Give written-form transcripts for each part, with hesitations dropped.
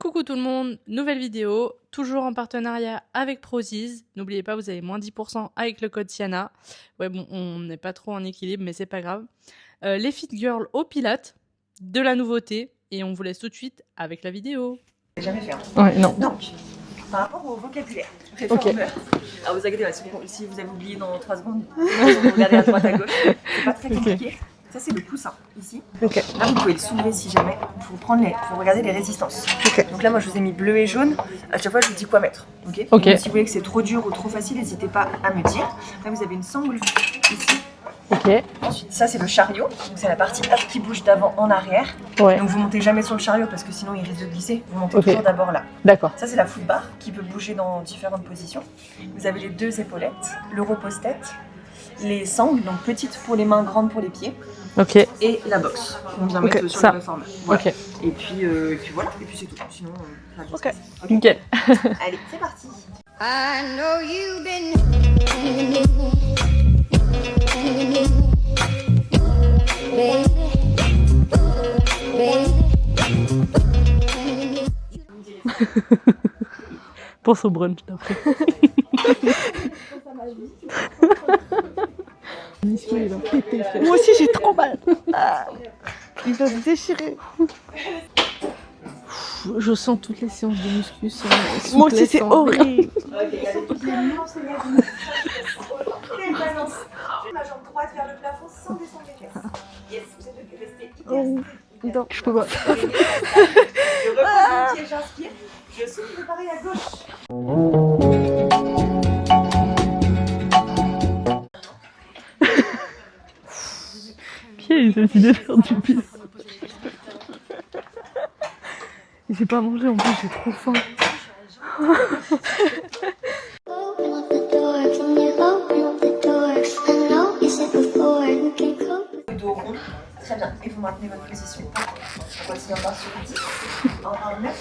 Coucou tout le monde, nouvelle vidéo, toujours en partenariat avec Prozis. N'oubliez pas, vous avez moins 10% avec le code Siana. Ouais bon, on n'est pas trop en équilibre, mais c'est pas grave. Les Fit Girls au Pilates, de la nouveauté, et on vous laisse tout de suite avec la vidéo. Jamais fait. Ouais, non. Donc, par rapport au vocabulaire, Ok. Alors vous inquiétez pas, si vous avez oublié dans 3 secondes, vous regardez à droite à gauche, c'est pas très compliqué. Ça c'est le coussin, ici. Ok. Là vous pouvez le soulever si jamais, pour regarder les résistances. Ok. Donc là moi je vous ai mis bleu et jaune, à chaque fois je vous dis quoi mettre. Ok. Ok. Donc, si vous voyez que c'est trop dur ou trop facile, n'hésitez pas à me dire. Là vous avez une sangle ici. Ok. Ensuite ça c'est le chariot, donc c'est la partie hop, qui bouge d'avant en arrière. Ouais. Donc vous montez jamais sur le chariot parce que sinon il risque de glisser, vous montez Ok. toujours d'abord là. D'accord. Ça c'est la foot bar qui peut bouger dans différentes positions. Vous avez les 2 épaulettes, le repose-tête, les sangles, donc petites pour les mains, grandes pour les pieds, Ok. et la boxe qu'on vient Ok, mettre sur ça. le réformeur. Voilà. Ok. Et puis voilà, et puis c'est tout. Sinon, ça va bien se Ok. passer. Nickel. Allez, c'est parti. I know you've been Pense au brunch d'après. Moi aussi j'ai trop mal. Il va se déchirer. Je sens toutes les séances de muscu. Moi aussi c'est horrible. Balance. Ma jambe droite vers le plafond sans descendre les fesses. Yes, vous êtes resté Oh, non, je peux pas. Je repose le pied, j'inspire. Je souffle pareil à gauche. Qui a eu cette idée de faire du pire? J'ai pas mangé en plus, j'ai trop faim. open up the door. Can you open up the door? I know you said before you can cope. Le dos rond. Très bien. Et vous maintenez votre position. On continue encore sur 10. Encore 9.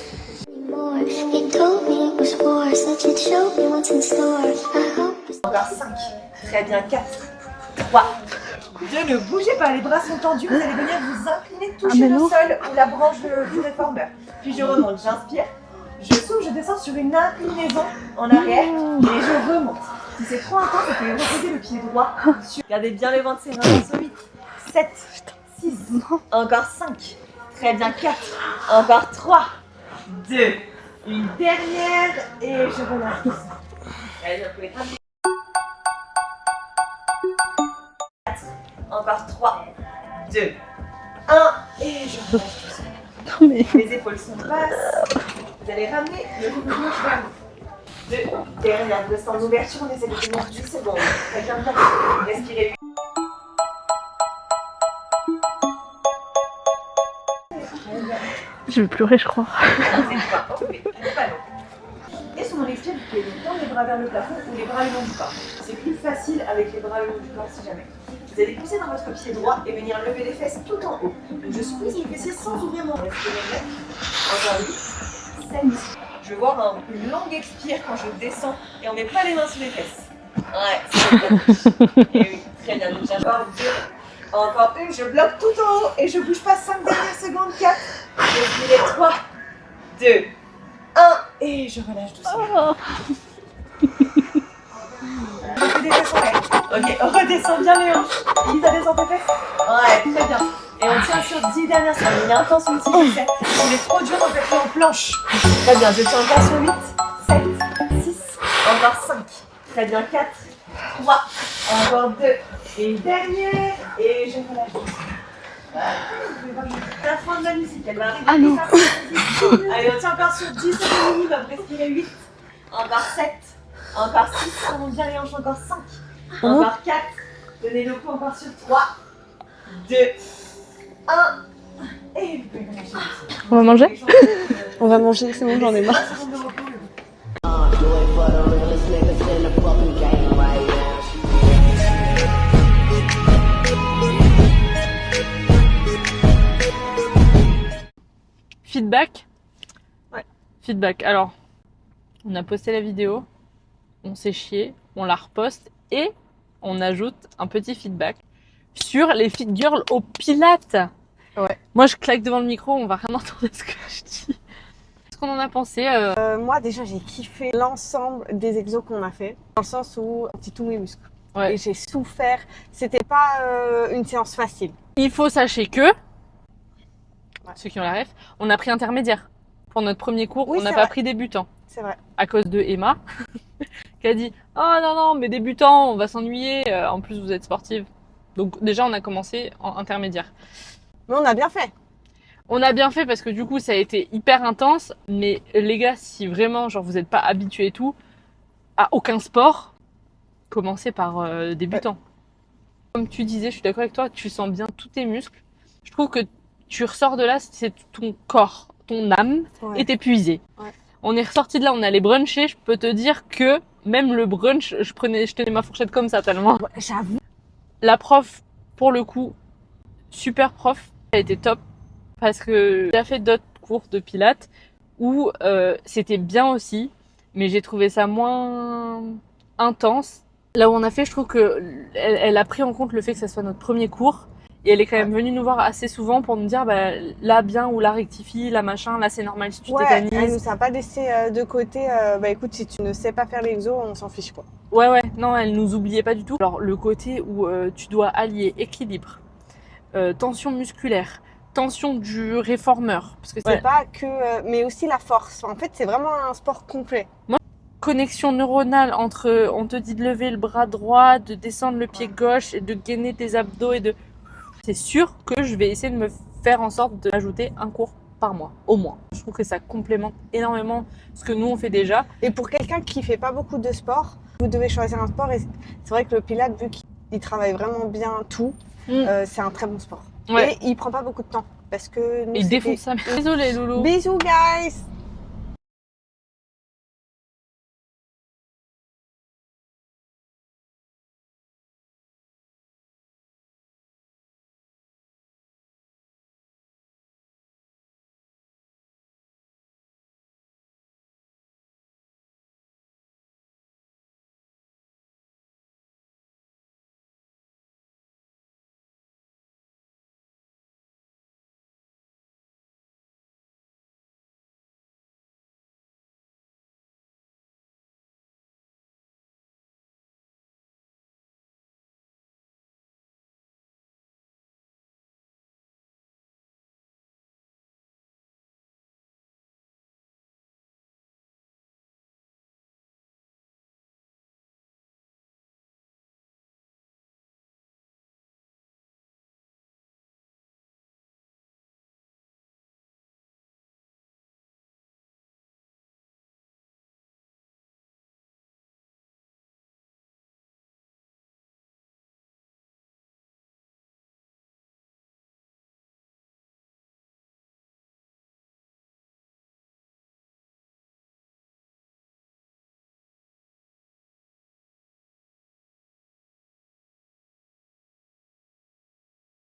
Anymore. You told me it was war, so you'd show me what's in store. I hope it's Encore 5. Très bien. 4. 3. 2. Ne bougez pas. Les bras sont tendus. Vous allez venir vous incliner, toucher mais le non. sol ou la branche du réformeur. Puis je remonte. J'inspire. Je souffle. Je descends sur une inclinaison en arrière. Et je remonte. Si c'est trop intense, vous pouvez reposer le pied droit. Gardez bien le ventre serré. Attention. 8. 7. 6. Encore 5. Très bien. 4. Encore 3. 2. Une dernière. Et je relâche tout ça. Allez, vous pouvez travailler. Encore 3, 2, 1, et je relâche tout ça. Non mais. Les épaules sont basses. Vous allez ramener le coude gauche vers vous. 2, derrière, vous restez en ouverture, on essaie de tenir 10 secondes. Très bien, bien. Respirez. Je vais pleurer, je crois. Et sur mon expire, vous pouvez tendre les bras vers le plafond ou les bras le long du corps. C'est plus facile avec les bras le long du corps si jamais. Vous allez pousser dans votre pied droit et venir lever les fesses tout en haut. Donc je squeeze les fessiers sans ouvrir mon respirez bien. Encore 8, 7. Je veux voir une longue expire quand je descends et on ne met pas les mains sous les fesses. Ouais, c'est bien. Et oui, très bien. Donc j'ai encore 2. Encore une, je bloque tout en haut et je bouge pas 5 dernières secondes. 4. Respirez 3, 2, 1 et je relâche doucement. Je fais des fesses en l'air. Ok, redescends bien les hanches. Lisa, descends tes fesses. Ouais, très bien. Et on tient sur 10 dernières secondes. Il y a un temps sur 6, je sais. On est trop dur, on fait plus en planche. Très bien, je tiens encore sur 8, 7, 6, encore 5. Très bien, 4, 3, encore 2. Et une dernière. Et je relâche doucement. La fin de la musique, elle va arriver. Allô. Allez, on tient encore sur 10 secondes minimum. Respirez 8. Encore 7. Encore 6. On monte bien les hanches. Encore 5. Encore 4. Tenez le coup encore sur 3. 2. 1. Et vous pouvez relâcher. On va manger? On va manger, c'est bon, j'en ai marre. 20 secondes de repos, le bout. Feedback? Ouais. Feedback. Alors, on a posté la vidéo, on s'est chié, on la reposte et on ajoute un petit feedback sur les Fit Girls au Pilates. Ouais. Moi, je claque devant le micro, on va rien entendre ce que je dis. qu'on en a pensé Moi, déjà, j'ai kiffé l'ensemble des exos qu'on a fait, dans le sens où on tient tous mes muscles. Ouais. Et j'ai souffert. C'était pas une séance facile. Il faut sachez que, ceux qui ont la ref, on a pris intermédiaire. Pour notre premier cours, Oui, on n'a c'est pas vrai. pris débutant. C'est vrai. À cause de Emma, qui a dit « Oh non, mais débutant, on va s'ennuyer. En plus, vous êtes sportive. » Donc déjà, on a commencé en intermédiaire. Mais on a bien fait. On a bien fait parce que du coup, ça a été hyper intense. Mais les gars, si vraiment genre vous n'êtes pas habitués et tout, à aucun sport, commencez par débutant. Comme tu disais, je suis d'accord avec toi, tu sens bien tous tes muscles. Je trouve que tu ressors de là, c'est ton corps, ton âme Ouais. est épuisée. Ouais. On est ressorti de là, on allait bruncher. Je peux te dire que même le brunch, je tenais ma fourchette comme ça tellement. Ouais, j'avoue. La prof, pour le coup, super prof, elle était top parce que j'ai fait d'autres cours de pilates où c'était bien aussi, mais j'ai trouvé ça moins intense. Là où on a fait, je trouve que elle a pris en compte le fait que ça soit notre premier cours et elle est quand même venue nous voir assez souvent pour nous dire bah, là bien ou là rectifie, là machin, là c'est normal si tu Ouais, elle tétanises. nous a pas laissé de côté. Bah écoute, si tu ne sais pas faire l'exo, on s'en fiche quoi. Ouais, non, elle nous oubliait pas du tout. Alors le côté où tu dois allier équilibre, tension musculaire, tension du réformeur, parce que C'est pas que, mais aussi la force. En fait, c'est vraiment un sport complet. connexion neuronale entre on te dit de lever le bras droit, de descendre le pied gauche et de gainer tes abdos et de... C'est sûr que je vais essayer de me faire en sorte d'ajouter un cours par mois, au moins. Je trouve que ça complémente énormément ce que nous on fait déjà. Et pour quelqu'un qui fait pas beaucoup de sport, vous devez choisir un sport. Et c'est vrai que le Pilates, vu qu'il travaille vraiment bien tout, c'est un très bon sport. Ouais. Et il prend pas beaucoup de temps. Parce que nous, Il défonce ça. Désolée Loulou. Bisous, guys!